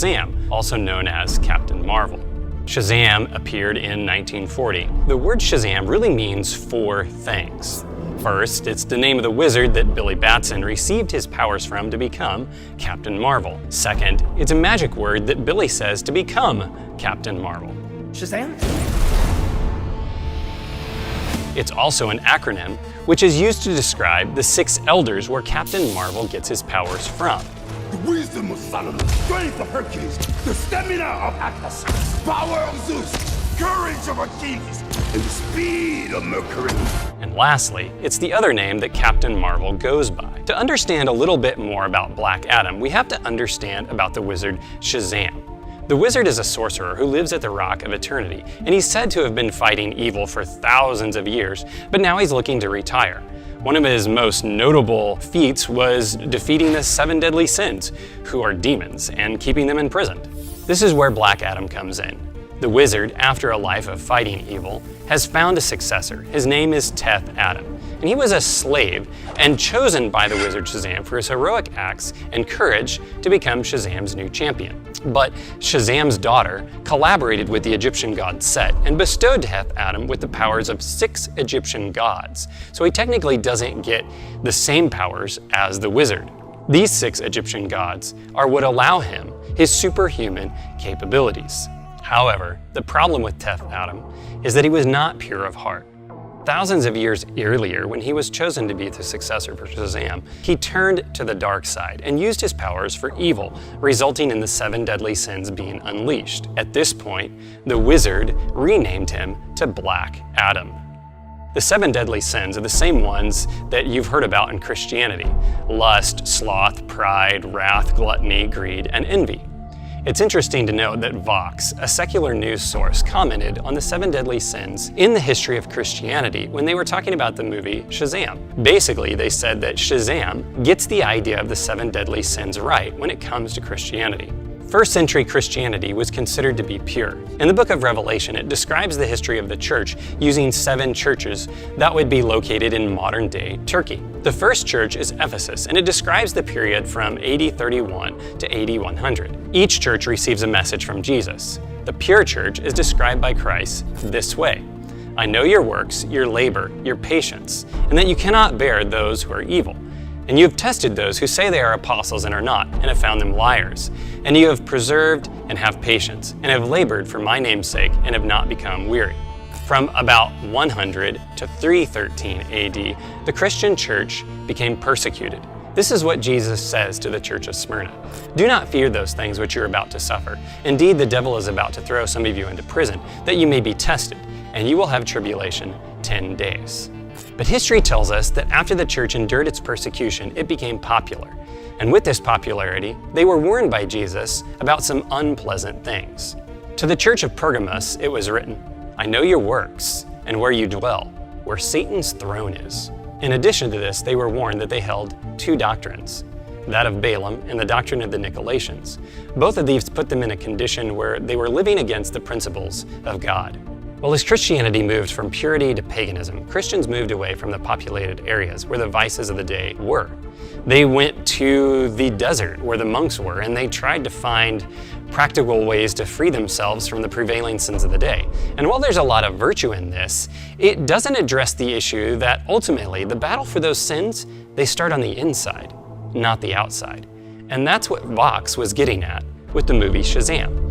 Shazam, also known as Captain Marvel. Shazam appeared in 1940. The word Shazam really means four things. First, it's the name of the wizard that Billy Batson received his powers from to become Captain Marvel. Second, it's a magic word that Billy says to become Captain Marvel. Shazam? It's also an acronym, which is used to describe the 6 elders where Captain Marvel gets his powers from. The wisdom of Solomon, strength of Hercules, the stamina of Atlas, power of Zeus, courage of Achilles, and the speed of Mercury. And lastly, it's the other name that Captain Marvel goes by. To understand a little bit more about Black Adam, we have to understand about the wizard Shazam. The wizard is a sorcerer who lives at the Rock of Eternity, and he's said to have been fighting evil for thousands of years, but now he's looking to retire. One of his most notable feats was defeating the 7 deadly sins, who are demons, and keeping them imprisoned. This is where Black Adam comes in. The wizard, after a life of fighting evil, has found a successor. His name is Teth Adam, and he was a slave and chosen by the wizard Shazam for his heroic acts and courage to become Shazam's new champion. But Shazam's daughter collaborated with the Egyptian god Set and bestowed Teth Adam with the powers of 6 Egyptian gods, so he technically doesn't get the same powers as the wizard. These 6 Egyptian gods are what allow him his superhuman capabilities. However, the problem with Teth Adam is that he was not pure of heart. Thousands of years earlier, when he was chosen to be the successor for Shazam, he turned to the dark side and used his powers for evil, resulting in the 7 deadly sins being unleashed. At this point, the wizard renamed him to Black Adam. The 7 deadly sins are the same ones that you've heard about in Christianity: lust, sloth, pride, wrath, gluttony, greed, and envy. It's interesting to note that Vox, a secular news source, commented on the 7 deadly sins in the history of Christianity when they were talking about the movie Shazam. Basically, they said that Shazam gets the idea of the 7 deadly sins right when it comes to Christianity. First century Christianity was considered to be pure. In the book of Revelation, it describes the history of the church using 7 churches that would be located in modern-day Turkey. The first church is Ephesus, and it describes the period from AD 31 to AD 100. Each church receives a message from Jesus. The pure church is described by Christ this way: I know your works, your labor, your patience, and that you cannot bear those who are evil. And you have tested those who say they are apostles and are not, and have found them liars. And you have preserved and have patience, and have labored for my name's sake, and have not become weary. From about 100 to 313 AD, the Christian church became persecuted. This is what Jesus says to the church of Smyrna: Do not fear those things which you're about to suffer. Indeed, the devil is about to throw some of you into prison, that you may be tested, and you will have tribulation 10 days. But history tells us that after the church endured its persecution, it became popular. And with this popularity, they were warned by Jesus about some unpleasant things. To the church of Pergamos, it was written, I know your works, and where you dwell, where Satan's throne is. In addition to this, they were warned that they held 2 doctrines, that of Balaam and the doctrine of the Nicolaitans. Both of these put them in a condition where they were living against the principles of God. Well, as Christianity moved from purity to paganism, Christians moved away from the populated areas where the vices of the day were. They went to the desert where the monks were, and they tried to find practical ways to free themselves from the prevailing sins of the day. And while there's a lot of virtue in this, it doesn't address the issue that ultimately the battle for those sins, they start on the inside, not the outside. And that's what Vox was getting at with the movie Shazam.